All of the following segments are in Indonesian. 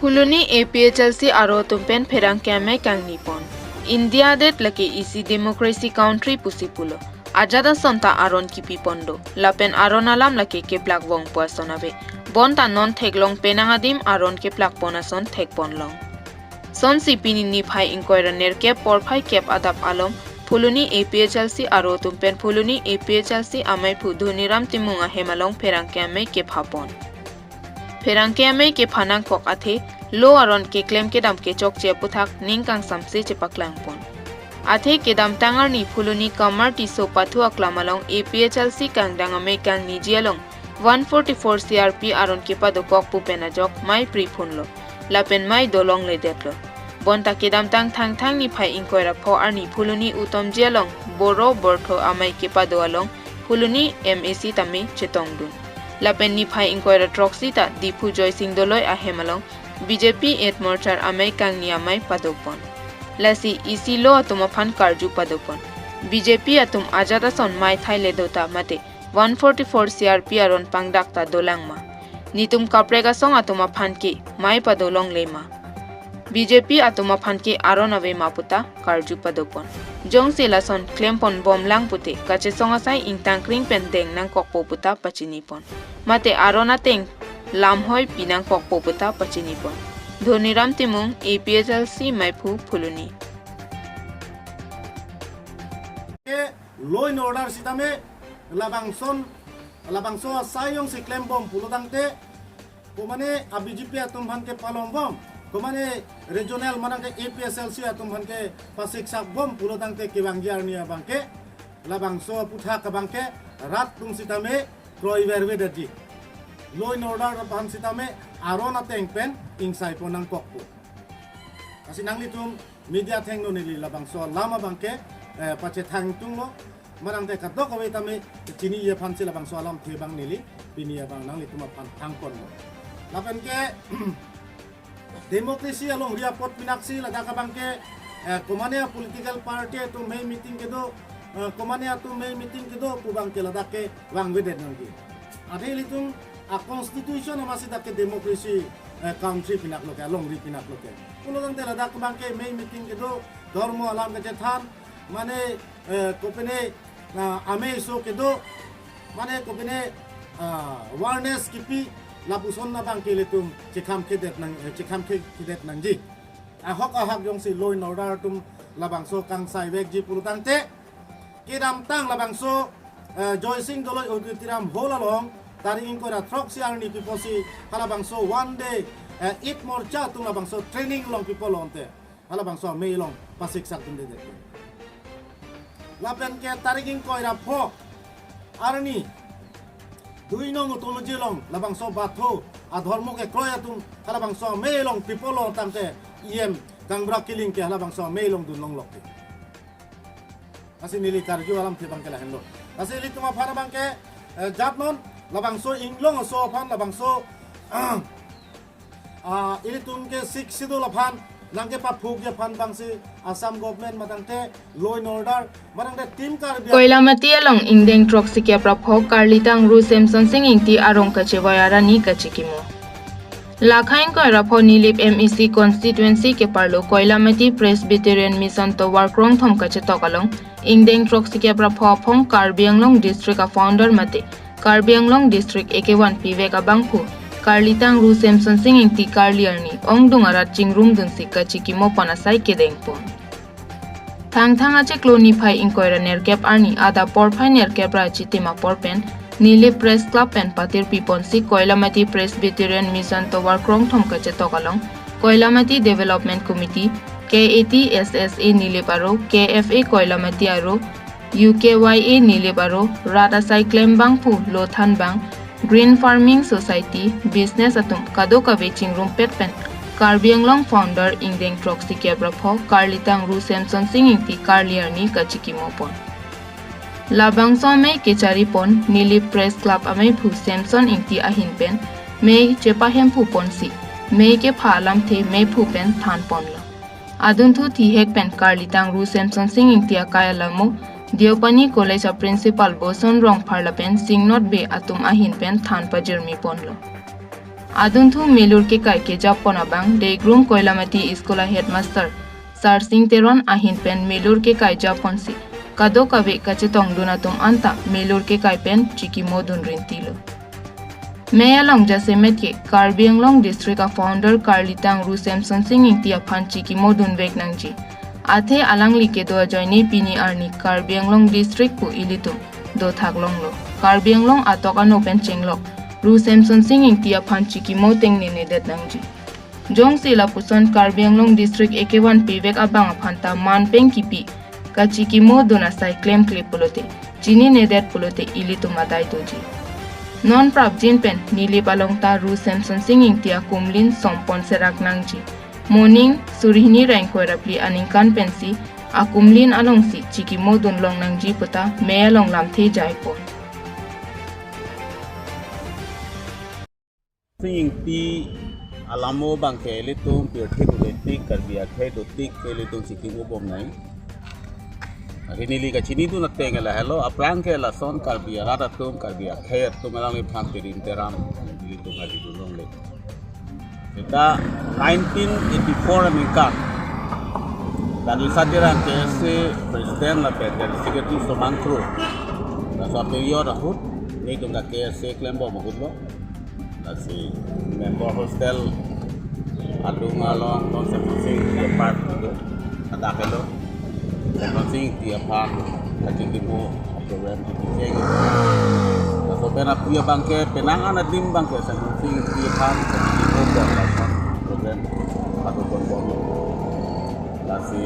Huluni APHLC aro tumpen pherang kame kang nipon. India det laki isi democracy country pusipulo. Ajada sonta aron kipi pondo. Lapen aron alam laki ke plak wong puasonabe. Bonta non teglong penangadim aron ke plak ponason tek ponlong. Son si pini niphai inquirer nerke porphai kep adap alom. Phuluni APHLC aro tumpen phuluni APHLC amai phu dhoniram timunga hemalong pherang kame ke phapon. Pherang kame ke phanang kok athe lo aron ke claim ke dam ke chok che puthak ning kang samse che paklang pon. Athe ke dam tangar ni phuluni kamar ti so pathu aklamalong APHLC kang dangame kang nijialong 144 CRP aron ke pado kok pu penajok mai pri phunlo. Lapen mai dolong le detlo. Bonta ke dam tang thang thang ni phai inkoira pho arni phuluni utom jialong boro bortho amai ke pado along phuluni MAC tami chetongdun. Lapen ni phai inkoira troxita dipu joy sing doloi ahemalong BJP et morchar amai kang ni amai padopon. Lasi isi lo atum aphan karju padopon. BJP atum ajada son mai thai le dota mate 144 CRP aron pangdakta dolangma. Nitum kaprega song atum aphan ke mai padolong lema. BJP atum aphan ke aron ave maputa karju padopon. Jong sila son klempon bom lang pute kache song asai intang kring pendeng nang kokpo puta pachinipon. Mate aron ateng lam hoi pinang kokpo puta pachinipon. Dhoniram timung APHLC maipu phuluni. Law and order sitame labangso sayong si claim bom pulodangte kumane BJP atum hanke palom bom kumane regional manangke APHLC atum hanke pasik sak bom pulodangte kibangjar niya bangke labangso putha kabangke rat tung sitame kroi verwe daji law and order pan sitame arona tengpen ingsai ponang kokpu kasi nanglitum media thengno nili labangso lama bangke pache thang tunglo manangte kadok awe tame chini ye phansi labangso alam thebang nili pini ya bang nangli tuma pan thangkon lapen ke democracy along ria pot pinaksi ladaka bangke komania political party to may meeting ke do komania to may meeting ke do kubang ke ladake wang wede nangi adeli tum a constitution amasi dakke democracy country pinak loke along ri pinak loke kulodang te ladak bangke may meeting ke do dharmo alam ke than mane kopene ame so ke do mane kopene awareness kipi lapuson na bangke letum chikham ke det nang ji ahok yong si law and order tum labangso kang sai vek ji pulutang te kidam tang labangso joy sing doloi ogitiram holalong dari ingkora throk siarni piposi halabangso one day it morcha tung labangso training long people onte halabangso me long pasik sak tung de lapen ke tariging koira pho arni dui nong utology long labangso batho adharmo ke kroya tum halabangso me long people long tamte gangbra killing ke halabangso me long dunong lokti asi nili karju alam te bangke lahen lo asi li tuma phara bangke japnon labangso inglong so phan labangso ili tum ke sik sido laphan langke pa phuk je phan bangsi Assam government matangte law and order matangte team kar Koilamati along indeng troxike prapho karlitang ru samson singing ti arong kache wayara ni kachikimo lakhain ko rapho nilip MEC constituency ke parlo Koilamati Presbyterian Mission to workrong thom kache tokalong indeng troxike prapho phong Karbianglong district a founder mate Karbianglong district AK1 Pivek abangphu Karlitang ru samson singing ti karliarni ongdung arat chingrum dun sikka chikimo panasai kedengpon thang ache kloni phai inkoira nerkep arni ada porphai nerkep ra chitima porpen nile press club pen patir pipon si Koilamati Presbyterian Mission to workrong thomka che tokalong Koilamati Development Committee KATSSA nile paro KFA Koilamati aro UKYA nile paro rata cyclem bangphu lothan bang Green Farming Society Business atum kadoka weching room petpen Karbianglong founder indeng troxi kebrapho Karlitang ru samson singing ti karliarni kachikimopon labangso me kechari pon nili press club amai phu samson ingti ahin pen me chepa hem phu pon si me ke phalam the me phu pen than pon la adun thu thi hek pen Karlitang ru samson singing ti akayalamo Diopani College of Principal Boson Rong Parlapen Singnot Be Atum Ahin Pen Than Pajermi Ponlo Aduntu Melur ke kai ke Japon abang de groom Koilamati Iskola headmaster Sar Singh Teron ahin pen Melur ke kai Japon si kado kabe kacetong dunatum anta Melur ke kai pen chiki modun rintilo. Mayalong Jasemet ke Karbi Anglong district a founder Karlitang Ru Samson Singing tia phan chiki modun vek nangji. Athe alangli ke do joine pini arni Karbi Anglong district pu ilitum do thaglong lo. Karbi Anglong atokan open chenglok. Ru Samson Singing tia phan chiki mo teng ne det nangji. Jong sila puson Karbi Anglong district ekewan pivek abang phanta man peng kipi ka chiki mo dona sai claim clip pulote. Chini ne det pulote ilitum atai toji. Non prap jin pen nili palong ta Ru Samson Singing tia kumlin sompon serak nangji. Morning surihini rank rapli aningkan pensi akumlin along si chiki modun long nangji puta me long lam the jai po. Singing ti alamo bangke litung pirthi politik karbia khai dotik litung chiki bom nai. Rinili ka chini tu natte ngela hello aprang ke la son karbia rada tum karbia khai tum alang li phang tirin teram litung ali dulong le. Kita 1984 amingkan dan isadiran KSC presiden la pedel secretary somangkru la sa period ahut ni tung ka KSC klembo mahutlo la si member hostel adung along konsep sing part ada kelo sing tiap hari kajing tipu program di la so pena pia bangke penangan adim bangke sing tiap hari program atau konbon lasi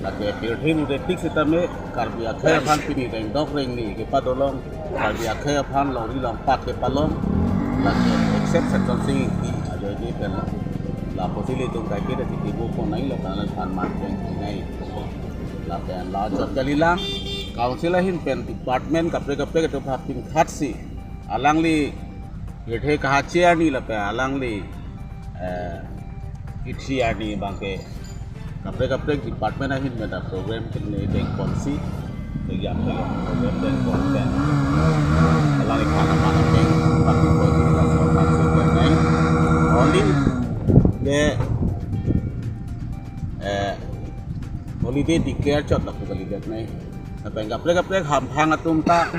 lagi pirhin udah tik setame karbia kaya pan pini dan dok ring ni kita tolong karbia kaya pan long di long pat ke palong lagi accept something di ada di pen la posili tu kai kita di buku nai lo kan pan mat yang nai la pen la jot kalilang councilahin pen department kapre ke tu pin khatsi alang li Yedhe kahacia ni lah pe alang li itsia ni bangke kapre department ahin meda program kene deng konsi yang program deng konten alang khana mana deng tapi koi kita soal sebenarnya only de holiday declare chot lah kali det nai apa kapre ham hang atum ta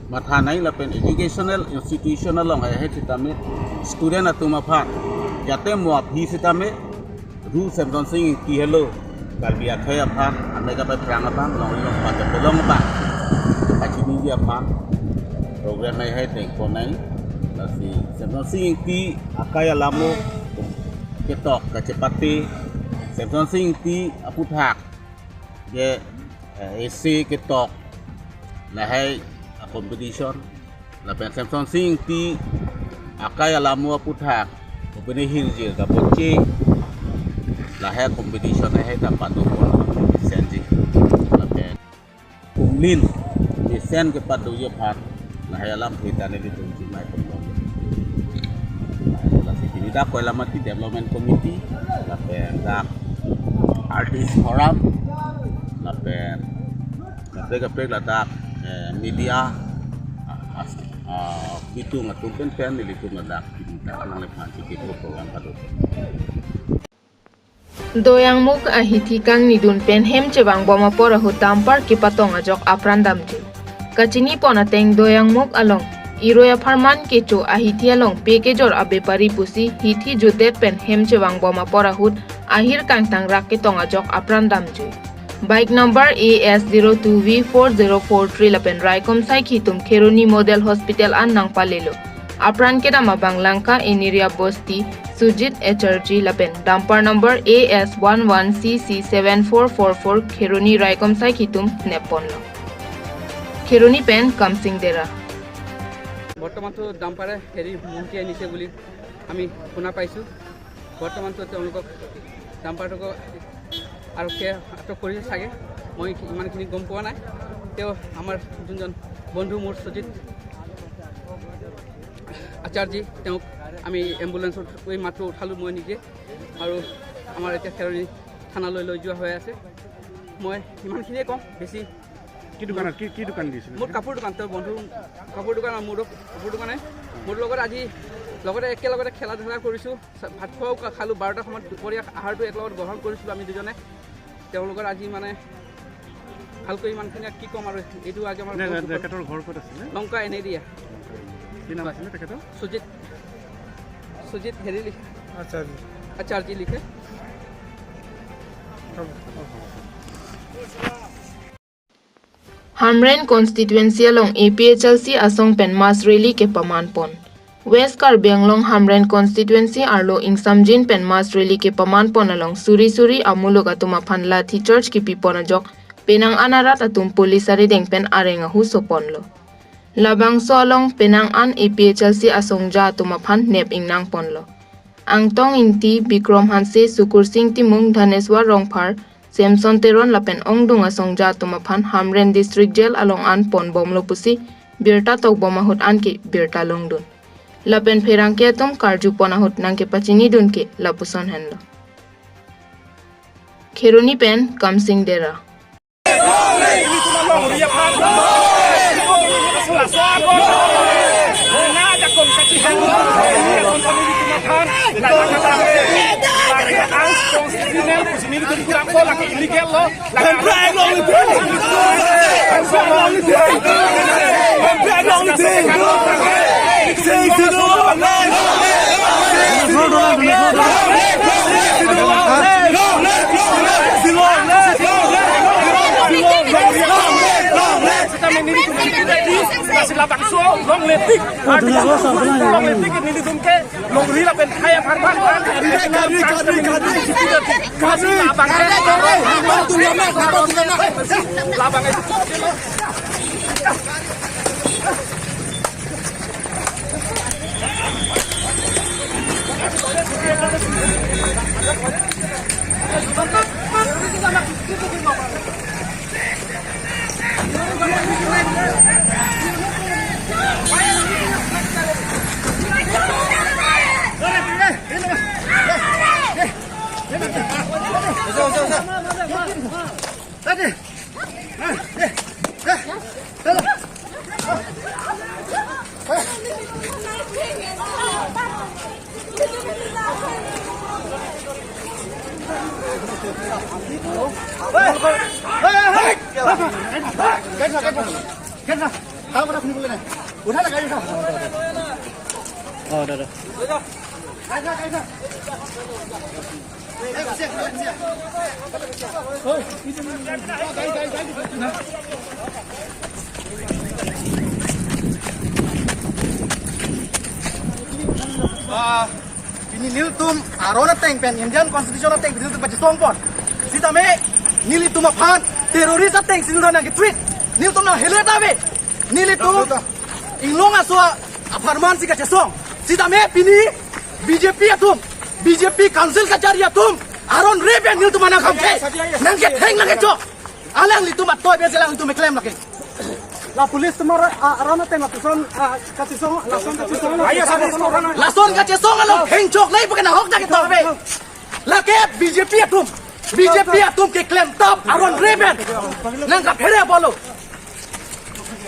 mathanai la pen educational institutional long hai chitame student atuma pha jate mo phi sitame Ru Samson Singing ki hello karbia khaya pha ame ka pa prang pa long pa te long pa achini dia pha program nai hai teng ko nai la si Samson Singing ti akaya lamo ketok ka cepati Samson Singing ti aputhak je AC ketok la hai competition la pen Samson Singing ti akai alamu aputhak opene hirje ka poche la hai competition hai ta patu senji la pen kumlin ni sen ke patu ye phat la hai alam thita ne di tung mai kom la si da Koilamati development committee la pen da artist forum la pen la da media itu ngatung pen itu ngadak kita alang lepan sikit program kado Doyang muk ahithi kang nidun pen hem chebang boma pora hutampar ki patong ajok aprandam ju kachini pona teng doyang muk along iroya farman kecho ahithi along peke jor abe pari pusi hithi judet pen hem chebang boma pora hut ahir kang tang rak ke tong ajok aprandam ju Bike number AS02V4043 lapen Raikom sai khitum Kheroni Model Hospital an nang palelo. Apran kedama Banglangka Eniria Bosti Sujit HRG lapen dumper number AS11CC7444 Kheroni Raikom sai khitum Neponlo. Kheroni pen Kamsing Dera. বৰ্তমান তো ডাম্পাৰে হেৰি মুক্তি আনিছে বুলি আমি শুনা পাইছোঁ বৰ্তমান তো তেওঁলোকক ডাম্পাৰটোক আৰক্ষীয়ে আটক কৰিছে চাগে মই ইমানখিনি গম পোৱা নাই তেওঁ আমাৰ যোনজন বন্ধু মোৰ সজিত আচাৰ্যী তেওঁক আমি এম্বুলেন্সত গৈ মাত্ৰ উঠালোঁ মই নিজে আৰু আমাৰ এতিয়া খেৰণী থানালৈ লৈ যোৱা হৈ আছে মই ইমানখিনিয়ে ক'ম বেছি কি দোকান দিছিল মোৰ কাপোৰ দোকান তেওঁ বন্ধু কাপোৰ দোকান মোৰ কাপোৰ দোকানে মোৰ লগত আজি লগতে একেলগতে খেলা ধূলা কৰিছোঁ ভাত খোৱাও খালোঁ 12টাৰ সময়ত দুপৰীয়া আহাৰটো একেলগত গ্ৰহণ কৰিছিলোঁ আমি দুজনে তেওঁলোকৰ আজি মানে ভালকৈ ইমানখিনি কি ক'ম আৰু এইটো আজি আমাৰ তেখেতৰ ঘৰ ক'ত আছিলে লংকা এনেই দিয়া কি নাম আছিলে তেখেতৰ সুজিত হেৰি লিখে আচাৰ্যী লিখে Hamren constituency along APHLC Asong Pen Mas Rally ke Pamanpon. West Karbi Anglong Hamren constituency Arlo Ingsamjin Pen Mas Rally ke Pamanpon along Suri Amulog atuma Phanla Thi Church ki pipona jok Penang Anarat atum polisari deng pen arenga hu soponlo. Labang so along Penang An APHLC Asong ja atuma phan nep ingnang ponlo. Angtong Ingti Bikrom Hanse Sukur Singh Timung Dhaneswar Rongphar Samson Teron lapen ongdung asong ja tumaphan Hamren District Jail along an pon bomlo pusi birta tok bomahut an ke birta longdun. Lapen pherang ke tum karju ponahut nang ke pachini dun ke lapuson henlo. Kheruni pen Kamsing Dera. Ini nil tum arona tank pen Indian constitution tank nil tum pachong pon. Sita me nil tum aphan teroris tank sinul na ke tweet. Nil tum na hele tabe. Nil tum inglong aswa aparman si kachong. Sita me pini BJP atum. BJP council kachari atum. Aron reben nil tum na kamke. Nang ke theng na ke cho. Alang li tum atoy be selang tum claim na ke. La police tomorrow arona tank lason kachong lason kachong along heng chok lai pakai hok dak tobe. Laket BJP atum ke claim top aron reben. Nang ka phere bolo.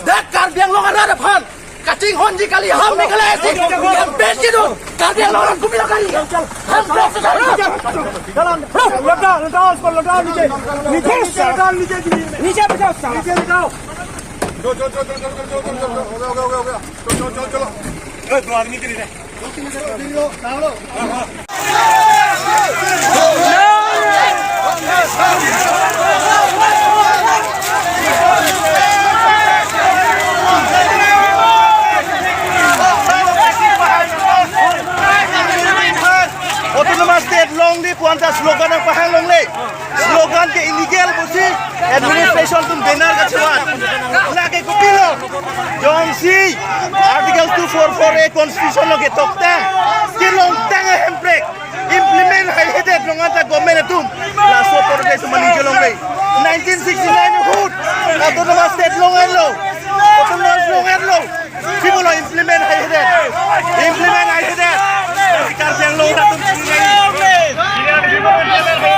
Dak kar biang long ara phan. Kacing honji kali ham me kala esi. Yang besi tu. Kar biang long ku bila kali. Ham besi kali. Jalan. Lockdown niche. Niche bajao salah. Niche bajao. दो आदमी के लिए autonomous state long di puanta slogan ang pahang long le slogan ke illegal busi administration tum benar ka chawat lake kupilo jongsi article 244A constitution lo ke tokta ke long tanga hemprek implement hai hede rongata government tum la so por de manijolong le 1969 hut autonomous state long lo